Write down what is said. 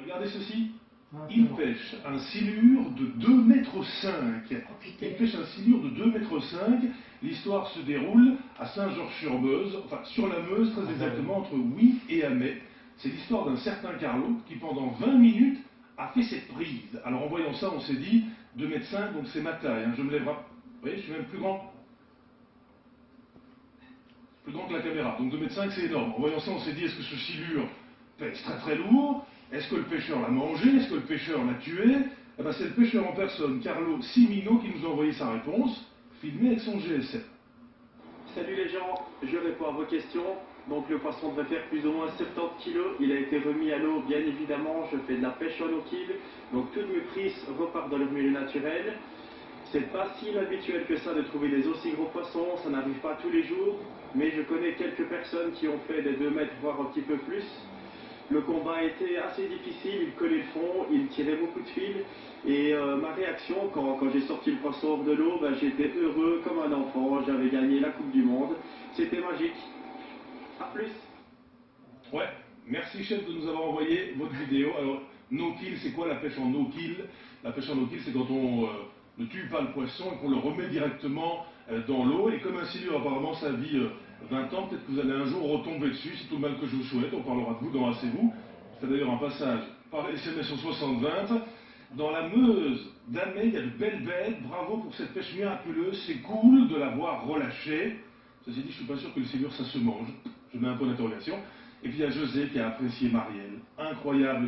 Regardez ceci. Il pêche un silure de 2,5 m. Il pêche un silure de 2,5 m. L'histoire se déroule à Saint-Georges-sur-Meuse, enfin sur la Meuse, très exactement, entre Huy et Amet. C'est l'histoire d'un certain Carlo qui, pendant 20 minutes, a fait cette prise. Alors en voyant ça, on s'est dit, 2,5 m, donc c'est ma taille. Hein. Je me lève. Vous voyez, je suis même plus grand. Plus grand que la caméra. Donc 2,5 m, c'est énorme. En voyant ça, on s'est dit, est-ce que ce silure pèse très très lourd? Est-ce que le pêcheur l'a mangé? Est-ce que le pêcheur l'a tué? Eh ben, c'est le pêcheur en personne, Carlo Cimino, qui nous a envoyé sa réponse, filmée avec son GSM. Salut les gens, je réponds à vos questions. Donc le poisson devrait faire plus ou moins 70 kg. Il a été remis à l'eau, bien évidemment. Je fais de la pêche en no-kill. Donc toutes mes prises repartent dans le milieu naturel. C'est pas si habituel que ça de trouver des aussi gros poissons. Ça n'arrive pas tous les jours. Mais je connais quelques personnes qui ont fait des 2 mètres, voire un petit peu plus. Le combat a été assez difficile, il collait le fond, il tirait beaucoup de fil. Et ma réaction, quand j'ai sorti le poisson hors de l'eau, j'étais heureux comme un enfant, j'avais gagné la Coupe du Monde. C'était magique. A plus. Ouais, merci chef de nous avoir envoyé votre vidéo. Alors, no-kill, c'est quoi la pêche en no-kill? La pêche en no-kill, c'est quand on ne tue pas le poisson et qu'on le remet directement dans l'eau. Et comme un silure, apparemment, ça vit 20 ans, peut-être que vous allez un jour retomber dessus, c'est tout le mal que je vous souhaite. On parlera de vous dans Assez-vous. Je fais d'ailleurs un passage par SMS au 60-20. Dans la Meuse d'Amet, il y a de belles bêtes. Bravo pour cette pêche miraculeuse. C'est cool de l'avoir relâchée. Ceci dit, je ne suis pas sûr que le silure, ça se mange. Je mets un point d'interrogation. Et puis il y a José qui a apprécié Marielle. Incroyable.